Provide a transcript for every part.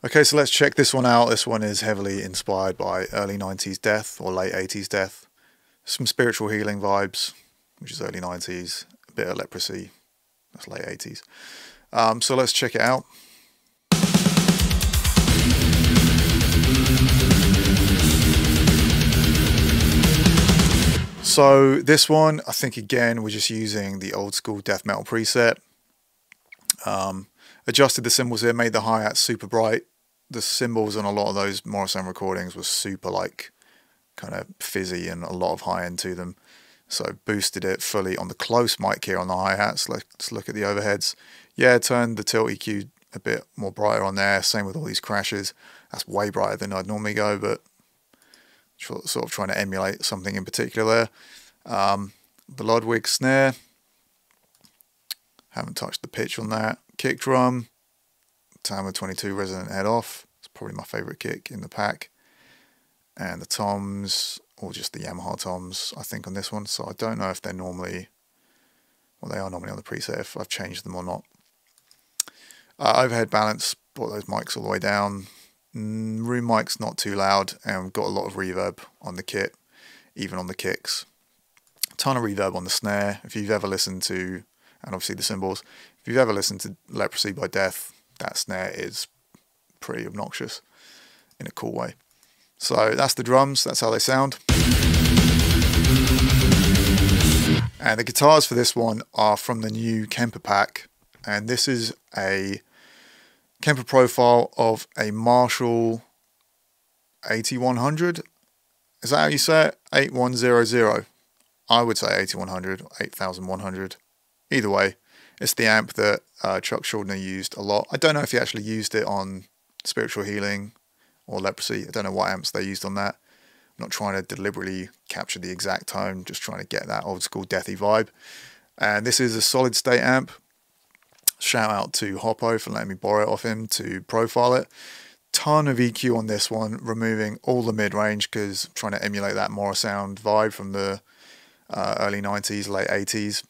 Okay, so let's check this one out. This one is heavily inspired by early 90s death or late 80s death. Some spiritual healing vibes, which is early 90s, a bit of leprosy, that's late 80s. So let's check it out. So this one, I think again, we're just using the old school death metal preset. Adjusted the cymbals here, made the hi-hat super bright. The cymbals on a lot of those Morrison recordings was super like kind of fizzy and a lot of high end to them. So boosted it fully on the close mic here on the hi-hats. Let's look at the overheads. Yeah, turned the tilt EQ a bit more brighter on there. Same with all these crashes. That's way brighter than I'd normally go, but sort of trying to emulate something in particular there. The Ludwig snare. Haven't touched the pitch on that. Kick drum. Tama 22 resonant head off. It's probably my favourite kick in the pack. And the toms, or just the Yamaha toms, I think on this one. So I don't know if they're normally, well, they are normally on the preset, if I've changed them or not. Overhead balance, brought those mics all the way down. Room mic's not too loud, and we've got a lot of reverb on the kit, even on the kicks. A ton of reverb on the snare. If you've ever listened to, and obviously the cymbals, if you've ever listened to Leprosy by Death, that snare is pretty obnoxious in a cool way. So that's the drums, that's how they sound. And the guitars for this one are from the new Kemper pack, and this is a Kemper profile of a Marshall 8100. Is that how you say it? 8100. I would say 8100, 8100. Either way, it's the amp that Chuck Schuldiner used a lot. I don't know if he actually used it on Spiritual Healing or Leprosy. I don't know what amps they used on that. I'm not trying to deliberately capture the exact tone, just trying to get that old school deathy vibe. And this is a solid state amp. Shout out to Hoppo for letting me borrow it off him to profile it. Ton of EQ on this one, removing all the mid-range because I'm trying to emulate that Morrisound vibe from the early 90s, late 80s.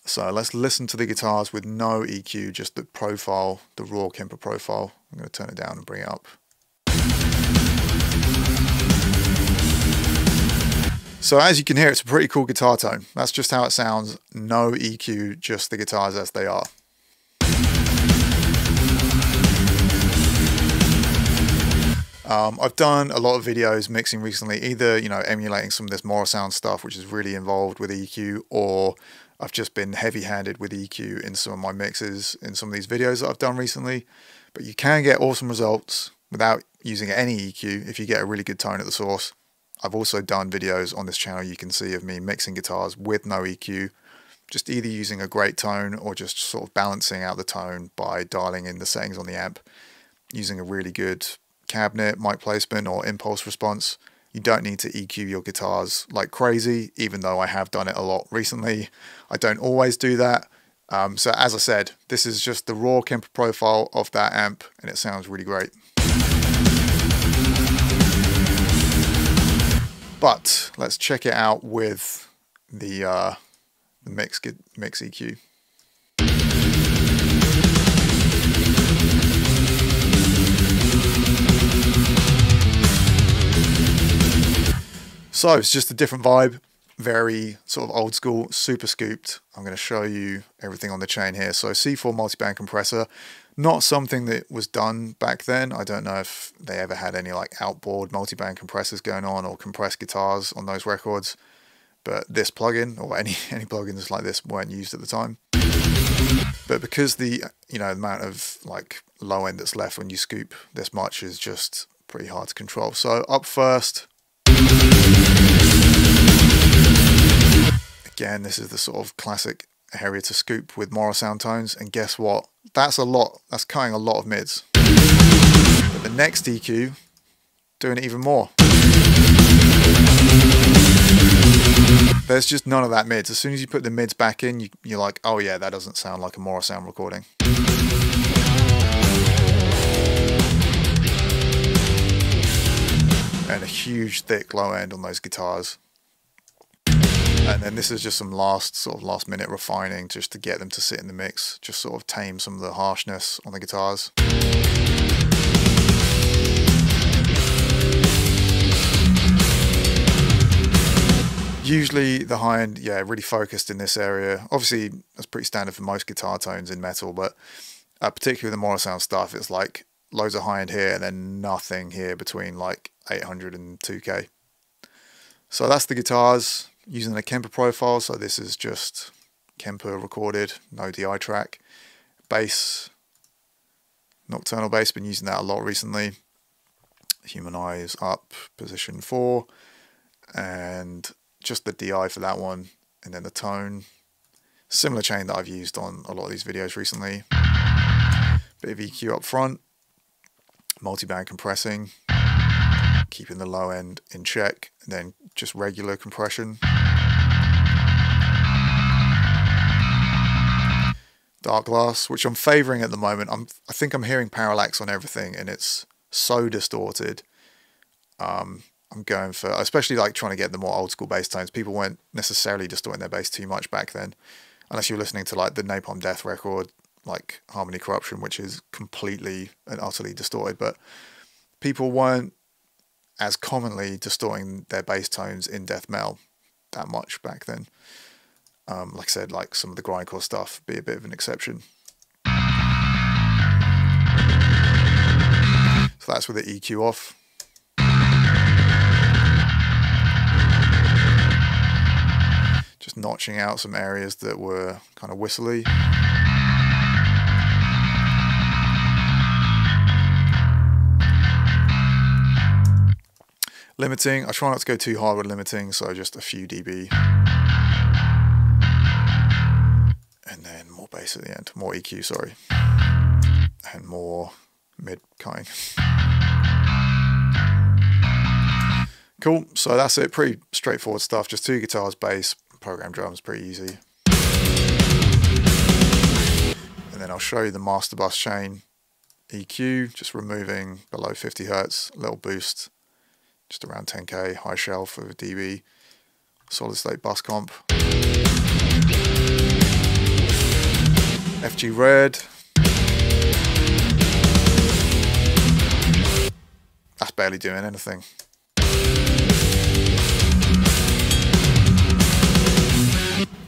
So let's listen to the guitars with no EQ, just the profile, the raw Kemper profile. I'm going to turn it down and bring it up. So as you can hear, it's a pretty cool guitar tone. That's just how it sounds. No EQ, just the guitars as they are. I've done a lot of videos mixing recently, either, you know, emulating some of this Morrisound stuff, which is really involved with EQ, or I've just been heavy-handed with EQ in some of my mixes in some of these videos that I've done recently. But you can get awesome results without using any EQ if you get a really good tone at the source. I've also done videos on this channel you can see of me mixing guitars with no EQ, just either using a great tone or just sort of balancing out the tone by dialing in the settings on the amp, using a really good cabinet, mic placement or impulse response. You don't need to EQ your guitars like crazy, even though I have done it a lot recently. I don't always do that. So as I said, this is just the raw Kemper profile of that amp, and it sounds really great. But let's check it out with the mix EQ. So it's just a different vibe, very sort of old school, super scooped. I'm going to show you everything on the chain here. So C4 multiband compressor, not something that was done back then. I don't know if they ever had any like outboard multiband compressors going on or compressed guitars on those records, but this plugin or any plugins like this weren't used at the time. But because the amount of like low end that's left when you scoop this much is just pretty hard to control. So up first, again, this is the sort of classic area to scoop with Morrisound tones, and guess what? That's cutting a lot of mids. But the next EQ, doing it even more. There's just none of that mids. As soon as you put the mids back in, you're like, oh yeah, that doesn't sound like a Morrisound recording. And a huge thick low end on those guitars. And then this is just some last minute refining just to get them to sit in the mix, just sort of tame some of the harshness on the guitars. Usually the high end, yeah, really focused in this area. Obviously, that's pretty standard for most guitar tones in metal, but particularly the mono sound stuff, it's like loads of high end here and then nothing here between like 800 and 2K. So that's the guitars using a Kemper profile. So this is just Kemper recorded, no DI track. Bass, nocturnal bass, been using that a lot recently. Human Eyes up, position 4, and just the DI for that one, and then the tone. Similar chain that I've used on a lot of these videos recently. Bit of EQ up front, multiband compressing, keeping the low end in check, and then just regular compression. Dark glass, which I'm favouring at the moment. I think I'm hearing parallax on everything, and it's so distorted. I'm going for, especially like trying to get the more old school bass tones. People weren't necessarily distorting their bass too much back then, unless you were listening to like the Napalm Death record, like Harmony Corruption, which is completely and utterly distorted. But people weren't as commonly distorting their bass tones in death metal that much back then. Like I said, like some of the grindcore stuff be a bit of an exception. So that's with the EQ off. Just notching out some areas that were kind of whistly. Limiting, I try not to go too hard with limiting, so just a few dB. And then more bass at the end, more EQ, sorry. And more mid cutting. Cool, so that's it, pretty straightforward stuff, just 2 guitars, bass, program drums, pretty easy. And then I'll show you the master bus chain EQ, just removing below 50 Hz, a little boost, just around 10K, high shelf of a dB, solid state bus comp. FG red. That's barely doing anything.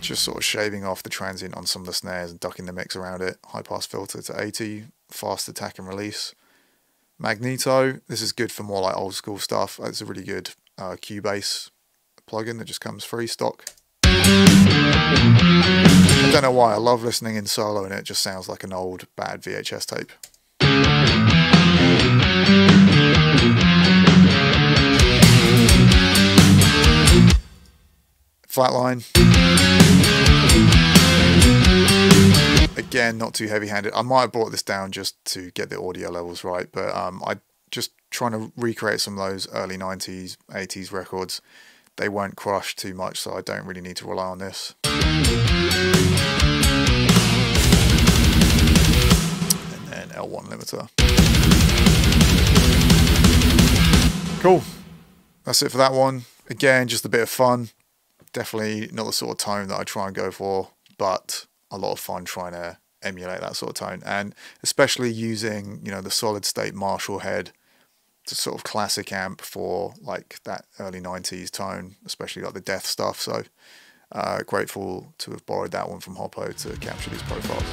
Just sort of shaving off the transient on some of the snares and ducking the mix around it. High pass filter to 80, fast attack and release. Magneto, this is good for more like old school stuff. It's a really good Cubase plugin that just comes free stock. I don't know why, I love listening in solo and it just sounds like an old bad VHS tape. Flatline. Again, not too heavy-handed. I might have brought this down just to get the audio levels right, but I just trying to recreate some of those early 90s, 80s records. They weren't crushed too much, so I don't really need to rely on this. And then L1 limiter. Cool. That's it for that one. Again, just a bit of fun. Definitely not the sort of tone that I try and go for, but a lot of fun trying to emulate that sort of tone, and especially using, you know, the solid state Marshall head, it's a sort of classic amp for like that early 90s tone, especially like the death stuff. So grateful to have borrowed that one from Hoppo to capture these profiles.